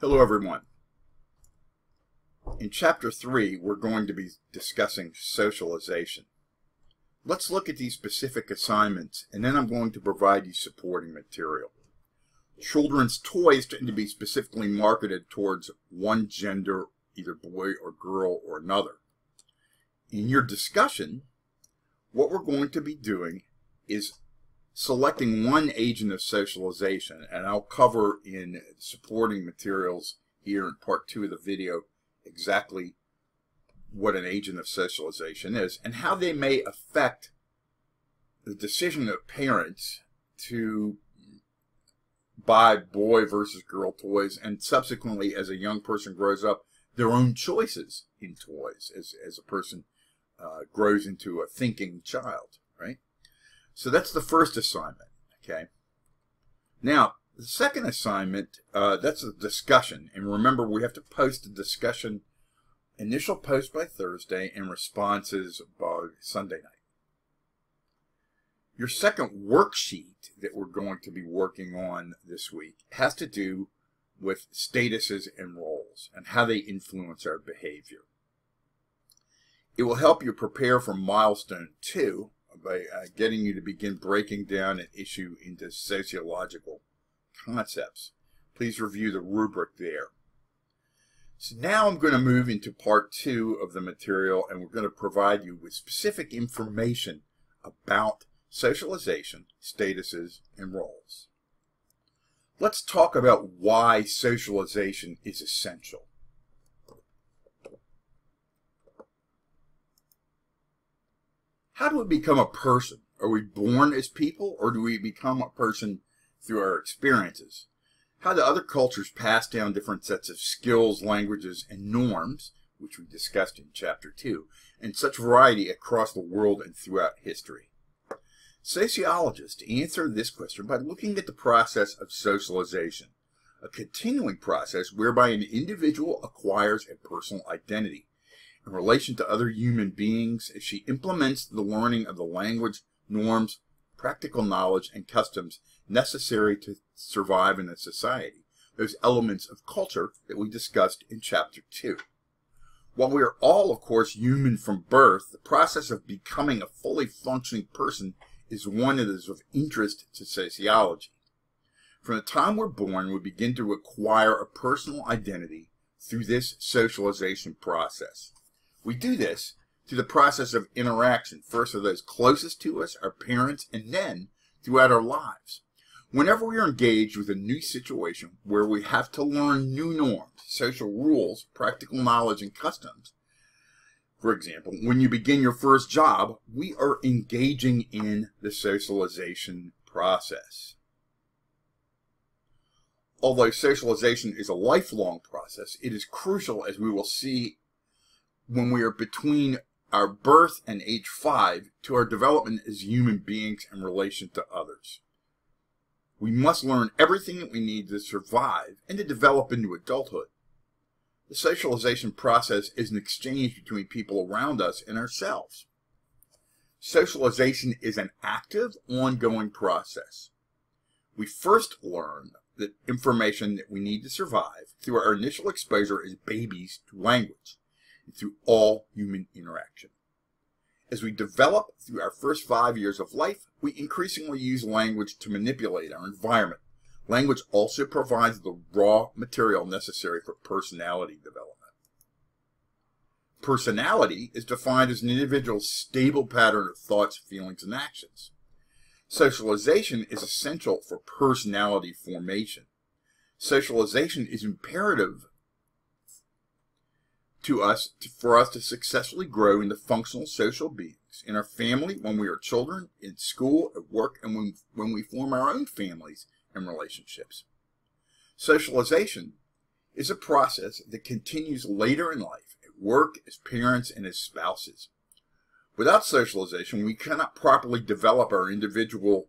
Hello everyone. In Chapter 3, we're going to be discussing socialization. Let's look at these specific assignments, and then I'm going to provide you supporting material. Children's toys tend to be specifically marketed towards one gender, either boy or girl or another. In your discussion, what we're going to be doing is selecting one agent of socialization, and I'll cover in supporting materials here in part 2 of the video exactly what an agent of socialization is and how they may affect the decision of parents to buy boy versus girl toys, and subsequently, as a young person grows up, their own choices in toys as a person grows into a thinking child, right? So that's the first assignment, okay? Now, the second assignment, that's a discussion. And remember, we have to post a discussion, initial post by Thursday, and responses by Sunday night. Your second worksheet that we're going to be working on this week has to do with statuses and roles and how they influence our behavior. It will help you prepare for milestone 2 by getting you to begin breaking down an issue into sociological concepts. Please review the rubric there. So now I'm going to move into part 2 of the material, and we're going to provide you with specific information about socialization, statuses, and roles. Let's talk about why socialization is essential. How do we become a person? Are we born as people, or do we become a person through our experiences? How do other cultures pass down different sets of skills, languages, and norms, which we discussed in Chapter 2, and such variety across the world and throughout history? Sociologists answer this question by looking at the process of socialization, a continuing process whereby an individual acquires a personal identity in relation to other human beings as she implements the learning of the language, norms, practical knowledge, and customs necessary to survive in a society, those elements of culture that we discussed in Chapter 2. While we are all, of course, human from birth, the process of becoming a fully functioning person is one that is of interest to sociology. From the time we're born, we begin to acquire a personal identity through this socialization process. We do this through the process of interaction, first with those closest to us, our parents, and then throughout our lives. Whenever we are engaged with a new situation where we have to learn new norms, social rules, practical knowledge, and customs, for example, when you begin your first job, we are engaging in the socialization process. Although socialization is a lifelong process, it is crucial, as we will see, when we are between our birth and age 5 to our development as human beings in relation to others. We must learn everything that we need to survive and to develop into adulthood. The socialization process is an exchange between people around us and ourselves. Socialization is an active, ongoing process. We first learn the information that we need to survive through our initial exposure as babies to language and through all human interaction. As we develop through our first 5 years of life, we increasingly use language to manipulate our environment. Language also provides the raw material necessary for personality development. Personality is defined as an individual's stable pattern of thoughts, feelings, and actions. Socialization is essential for personality formation. Socialization is imperative for us to successfully grow into functional social beings in our family, when we are children, in school, at work, and when we form our own families and relationships. Socialization is a process that continues later in life, at work, as parents, and as spouses. Without socialization, we cannot properly develop our individual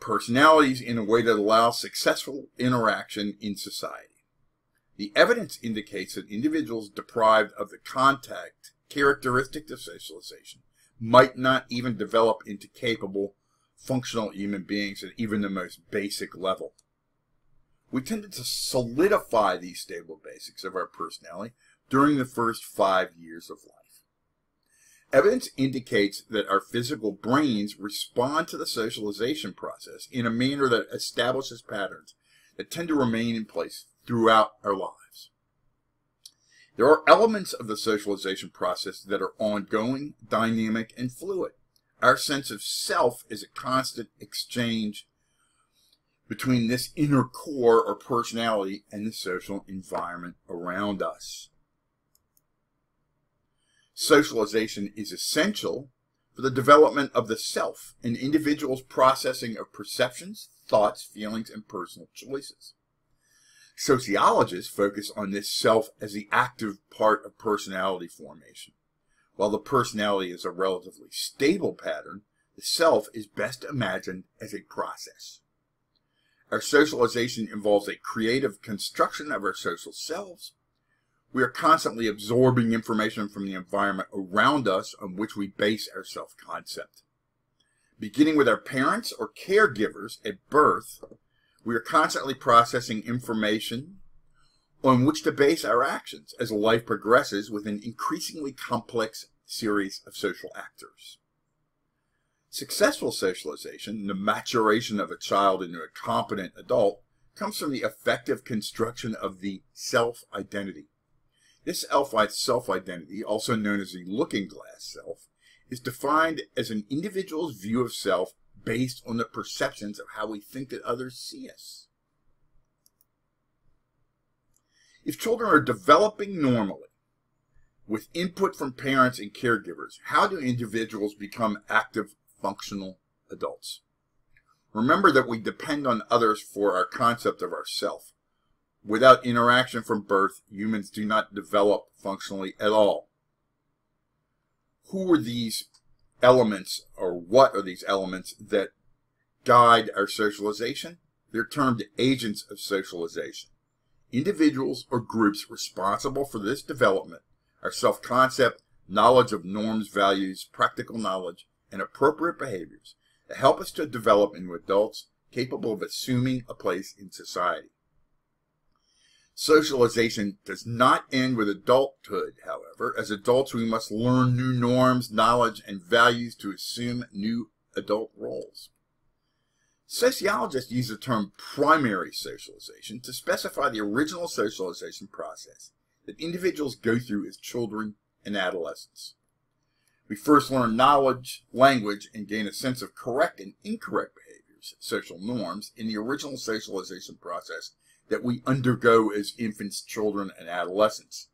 personalities in a way that allows successful interaction in society. The evidence indicates that individuals deprived of the contact characteristic of socialization might not even develop into capable, functional human beings at even the most basic level. we tended to solidify these stable basics of our personality during the first 5 years of life. Evidence indicates that our physical brains respond to the socialization process in a manner that establishes patterns that tend to remain in place throughout our lives. There are elements of the socialization process that are ongoing, dynamic, and fluid. Our sense of self is a constant exchange between this inner core or personality and the social environment around us. Socialization is essential for the development of the self, an individual's processing of perceptions, thoughts, feelings, and personal choices. Sociologists focus on this self as the active part of personality formation. While the personality is a relatively stable pattern, the self is best imagined as a process. Our socialization involves a creative construction of our social selves. We are constantly absorbing information from the environment around us on which we base our self-concept. Beginning with our parents or caregivers at birth, we are constantly processing information on which to base our actions as life progresses with an increasingly complex series of social actors. Successful socialization, the maturation of a child into a competent adult, comes from the effective construction of the self-identity. This self-identity, also known as the looking-glass self, is defined as an individual's view of self based on the perceptions of how we think that others see us. If children are developing normally, with input from parents and caregivers, how do individuals become active, functional adults? Remember that we depend on others for our concept of ourself. Without interaction from birth, humans do not develop functionally at all. Who are these elements, or what are these elements that guide our socialization? They're termed agents of socialization. Individuals or groups responsible for this development are self-concept, knowledge of norms, values, practical knowledge, and appropriate behaviors that help us to develop into adults capable of assuming a place in society. Socialization does not end with adulthood, however. As adults, we must learn new norms, knowledge, and values to assume new adult roles. Sociologists use the term primary socialization to specify the original socialization process that individuals go through as children and adolescents. We first learn knowledge, language, and gain a sense of correct and incorrect behaviors, social norms, in the original socialization process that we undergo as infants, children, and adolescents.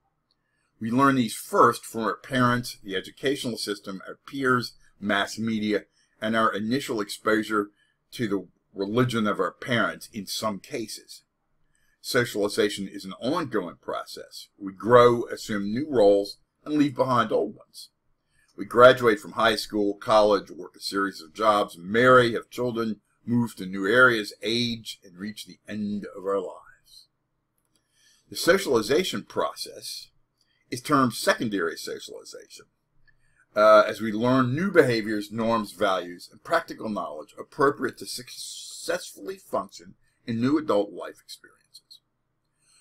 We learn these first from our parents, the educational system, our peers, mass media, and our initial exposure to the religion of our parents in some cases. Socialization is an ongoing process. We grow, assume new roles, and leave behind old ones. We graduate from high school, college, work a series of jobs, marry, have children, move to new areas, age, and reach the end of our lives. The socialization process is termed secondary socialization, as we learn new behaviors, norms, values, and practical knowledge appropriate to successfully function in new adult life experiences.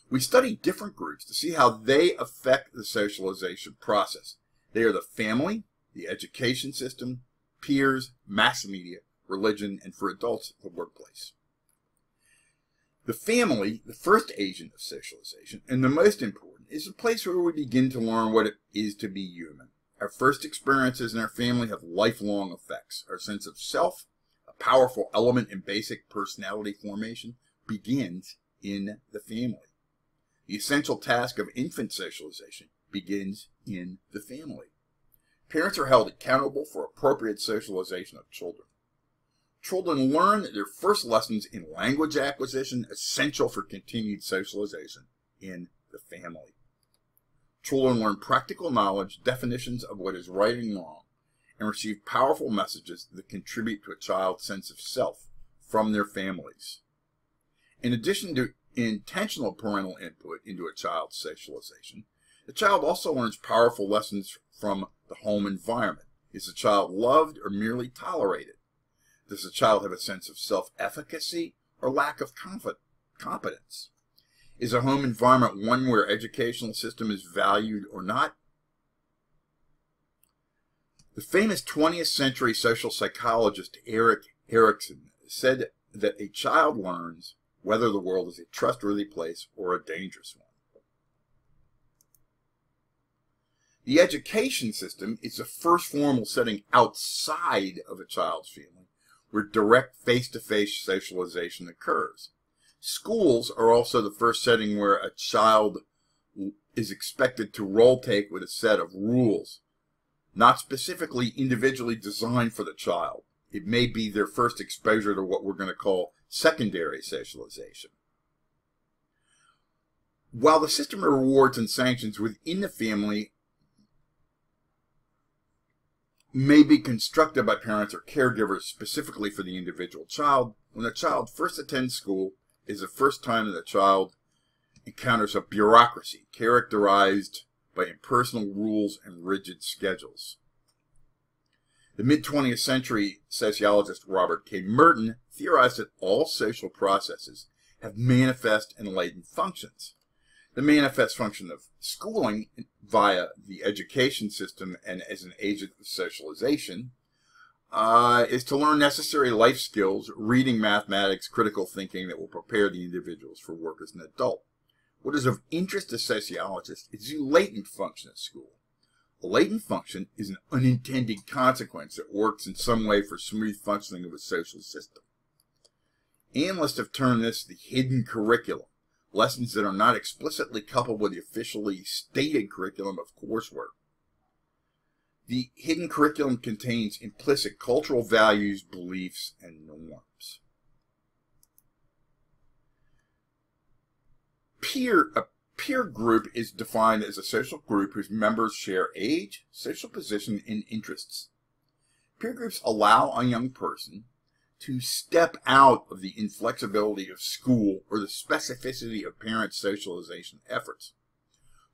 We study different groups to see how they affect the socialization process. They are the family, the education system, peers, mass media, religion, and for adults, the workplace. The family, the first agent of socialization, and the most important, is the place where we begin to learn what it is to be human. Our first experiences in our family have lifelong effects. Our sense of self, a powerful element in basic personality formation, begins in the family. The essential task of infant socialization begins in the family. Parents are held accountable for appropriate socialization of children. Children learn their first lessons in language acquisition, essential for continued socialization in the family. Children learn practical knowledge, definitions of what is right and wrong, and receive powerful messages that contribute to a child's sense of self from their families. In addition to intentional parental input into a child's socialization, the child also learns powerful lessons from the home environment. Is the child loved or merely tolerated? Does the child have a sense of self-efficacy or lack of competence? Is a home environment one where educational system is valued or not? The famous 20th century social psychologist Erik Erikson said that a child learns whether the world is a trustworthy place or a dangerous one. The education system is the first formal setting outside of a child's family where direct face-to-face socialization occurs. Schools are also the first setting where a child is expected to role-take with a set of rules, not specifically individually designed for the child. It may be their first exposure to what we're going to call secondary socialization. While the system of rewards and sanctions within the family may be constructed by parents or caregivers specifically for the individual child, when the child first attends school is the first time that the child encounters a bureaucracy characterized by impersonal rules and rigid schedules. The mid-20th century sociologist Robert K. Merton theorized that all social processes have manifest and latent functions. The manifest function of schooling via the education system and as an agent of socialization is to learn necessary life skills, reading, mathematics, critical thinking that will prepare the individuals for work as an adult. What is of interest to sociologists is the latent function of school. A latent function is an unintended consequence that works in some way for smooth functioning of a social system. Analysts have termed this the hidden curriculum, lessons that are not explicitly coupled with the officially stated curriculum of coursework. The hidden curriculum contains implicit cultural values, beliefs, and norms. A peer group is defined as a social group whose members share age, social position, and interests. Peer groups allow a young person to step out of the inflexibility of school or the specificity of parents' socialization efforts.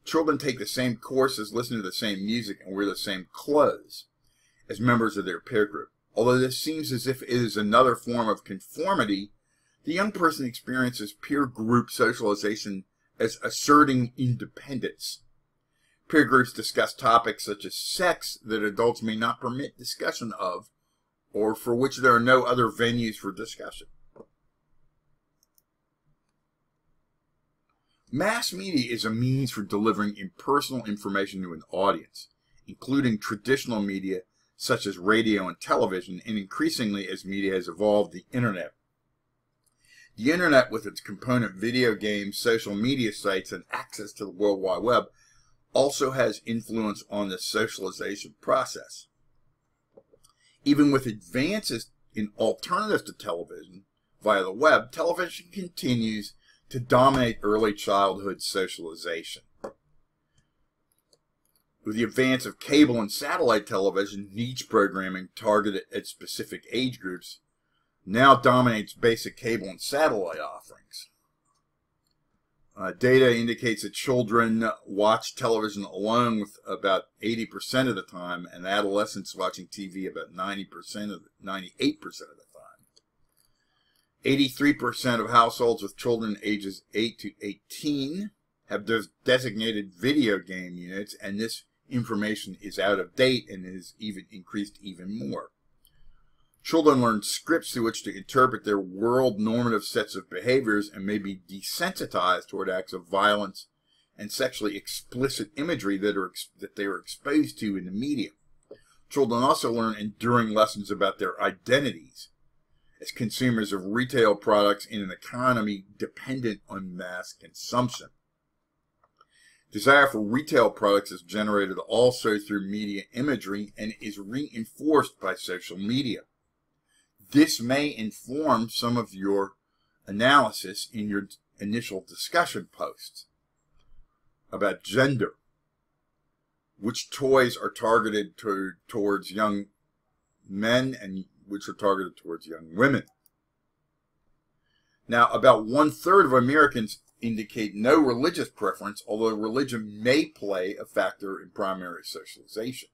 Children take the same courses, listen to the same music, and wear the same clothes as members of their peer group. Although this seems as if it is another form of conformity, the young person experiences peer group socialization as asserting independence. Peer groups discuss topics such as sex that adults may not permit discussion of, or for which there are no other venues for discussion. Mass media is a means for delivering impersonal information to an audience, including traditional media such as radio and television, and increasingly as media has evolved, the internet. The internet, with its component video games, social media sites, and access to the World Wide Web, also has influence on the socialization process. Even with advances in alternatives to television via the web, television continues to dominate early childhood socialization. With the advance of cable and satellite television, niche programming targeted at specific age groups now dominates basic cable and satellite offerings. Data indicates that children watch television alone with about 80% of the time, and adolescents watching TV about 98% of the time. 83% of households with children ages 8 to 18 have designated video game units, and this information is out of date and is even increased even more. Children learn scripts through which to interpret their world normative sets of behaviors and may be desensitized toward acts of violence and sexually explicit imagery that they are exposed to in the media. Children also learn enduring lessons about their identities as consumers of retail products in an economy dependent on mass consumption. Desire for retail products is generated also through media imagery and is reinforced by social media. This may inform some of your analysis in your initial discussion posts about gender. Which toys are targeted towards young men and which are targeted towards young women. Now, about 1/3 of Americans indicate no religious preference, although religion may play a factor in primary socialization.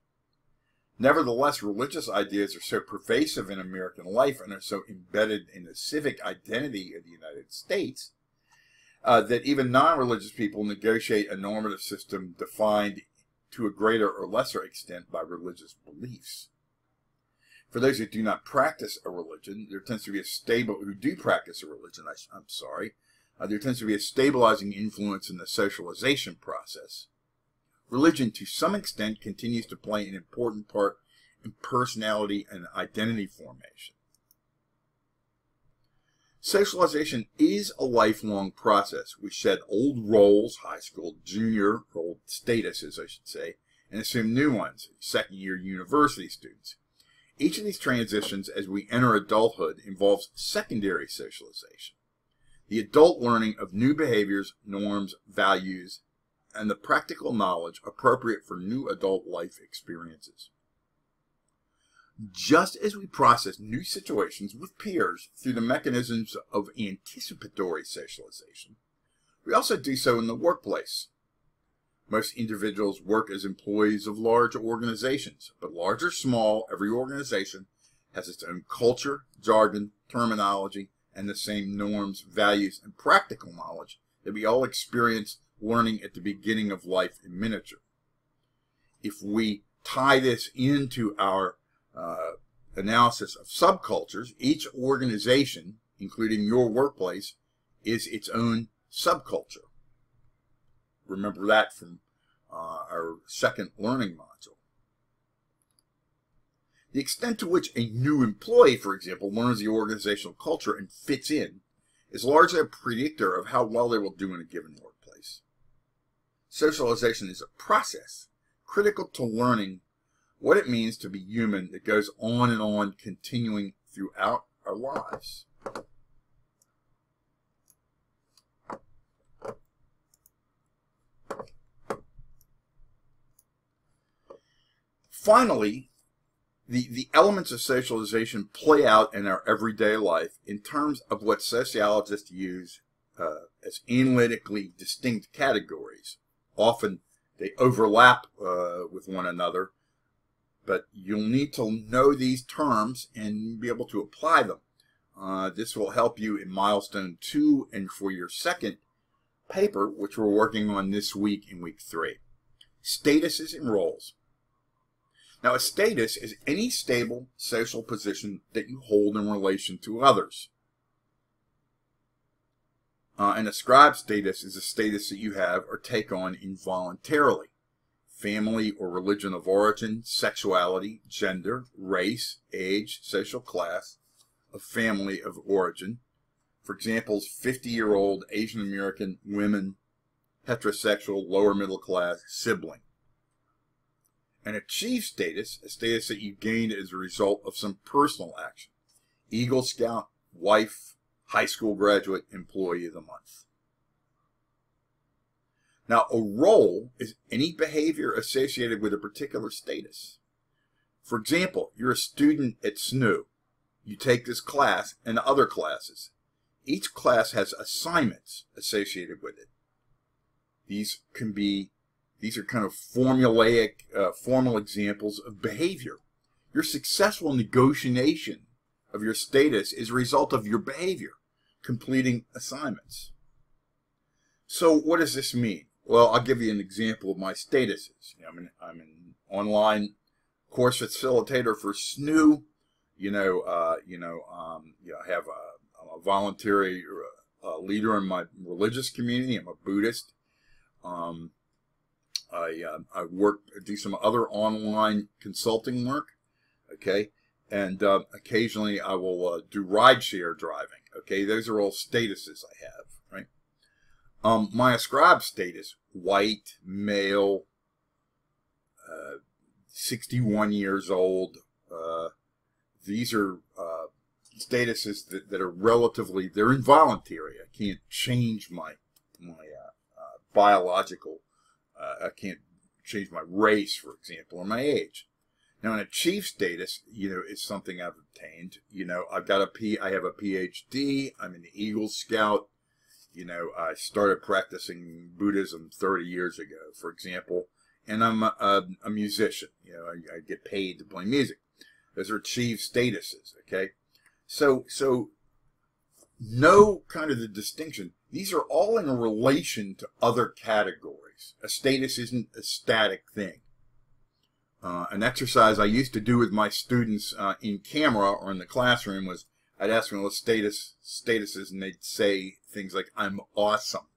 Nevertheless, religious ideas are so pervasive in American life and are so embedded in the civic identity of the United States that even non-religious people negotiate a normative system defined to a greater or lesser extent by religious beliefs. For those who do not practice a religion, there tends to be there tends to be a stabilizing influence in the socialization process. Religion, to some extent, continues to play an important part in personality and identity formation. Socialization is a lifelong process. We shed old roles, high school, junior, old statuses, I should say, and assume new ones, second-year university students. Each of these transitions as we enter adulthood involves secondary socialization, the adult learning of new behaviors, norms, values, and the practical knowledge appropriate for new adult life experiences. Just as we process new situations with peers through the mechanisms of anticipatory socialization, we also do so in the workplace. Most individuals work as employees of large organizations, but large or small, every organization has its own culture, jargon, terminology, and the same norms, values, and practical knowledge that we all experience learning at the beginning of life in miniature. If we tie this into our analysis of subcultures, each organization, including your workplace, is its own subculture. Remember that from our second learning module. The extent to which a new employee, for example, learns the organizational culture and fits in is largely a predictor of how well they will do in a given workplace. Socialization is a process critical to learning what it means to be human that goes on and on, continuing throughout our lives. Finally, the elements of socialization play out in our everyday life in terms of what sociologists use as analytically distinct categories. Often they overlap with one another, but you'll need to know these terms and be able to apply them. This will help you in milestone 2 and for your second paper, which we're working on this week in week 3. Statuses and roles. Now, a status is any stable social position that you hold in relation to others. An ascribed status is a status that you have or take on involuntarily. Family or religion of origin, sexuality, gender, race, age, social class of family of origin. For example, 50-year-old Asian American women, heterosexual, lower middle class, sibling. An achieved status, a status that you gained as a result of some personal action. Eagle Scout, wife, high school graduate, employee of the month. Now, a role is any behavior associated with a particular status. For example, you're a student at SNU. You take this class and other classes. Each class has assignments associated with it. These are kind of formulaic, formal examples of behavior. Your successful negotiation of your status is a result of your behavior, completing assignments. So what does this mean? Well, I'll give you an example of my statuses. I'm an online course facilitator for SNU. I have I'm a voluntary leader in my religious community. I'm a Buddhist. I do some other online consulting work, okay, and occasionally I will do rideshare driving, okay. Those are all statuses I have, right? My ascribed status: white, male, 61 years old. These are statuses that are relatively, they're involuntary. I can't change my biological. I can't change my race, for example, or my age. Now, an achieved status, is something I've obtained. I have a PhD. I'm an Eagle Scout. I started practicing Buddhism 30 years ago, for example, and I'm a musician. I get paid to play music. Those are achieved statuses, okay? So know kind of the distinction. These are all in relation to other categories. A status isn't a static thing. An exercise I used to do with my students in camera or in the classroom was I'd ask them what statuses, and they'd say things like, "I'm awesome."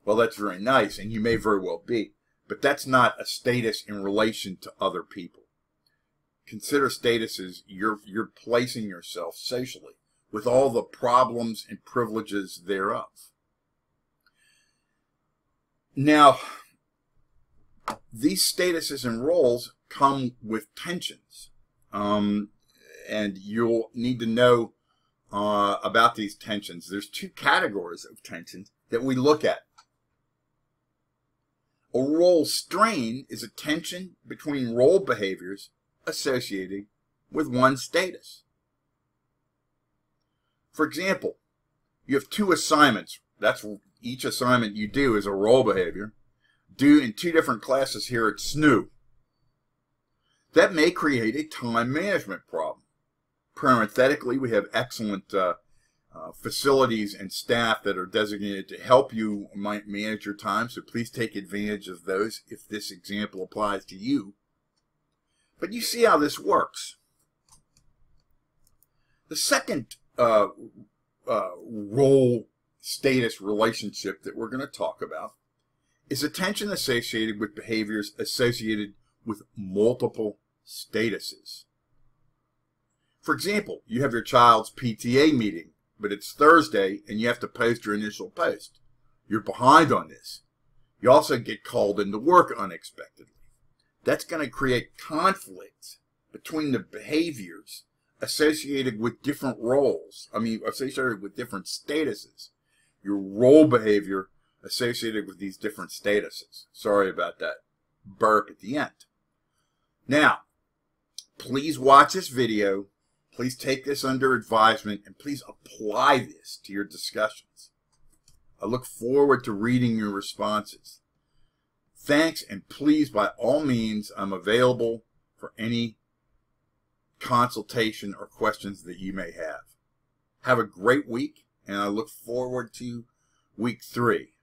Well, that's very nice, and you may very well be, but that's not a status in relation to other people. Consider status as you're placing yourself socially with all the problems and privileges thereof. Now, these statuses and roles come with tensions, and you'll need to know about these tensions. There's two categories of tensions that we look at. A role strain is a tension between role behaviors associated with one status. For example, you have two assignments. That's each assignment you do is a role behavior due in two different classes here at SNU. That may create a time management problem. Parenthetically, we have excellent facilities and staff that are designated to help you manage your time, so please take advantage of those if this example applies to you. But you see how this works. The second role status relationship that we're going to talk about is a tension associated with behaviors associated with multiple statuses. For example, you have your child's PTA meeting, but it's Thursday and you have to post your initial post. You're behind on this. You also get called into work unexpectedly. That's going to create conflicts between the behaviors associated with different roles. Associated with different statuses. Your role behavior associated with these different statuses. Sorry about that burp at the end. Now, please watch this video. Please take this under advisement and please apply this to your discussions. I look forward to reading your responses. Thanks, and please, by all means, I'm available for any consultation or questions that you may have. Have a great week, and I look forward to week 3.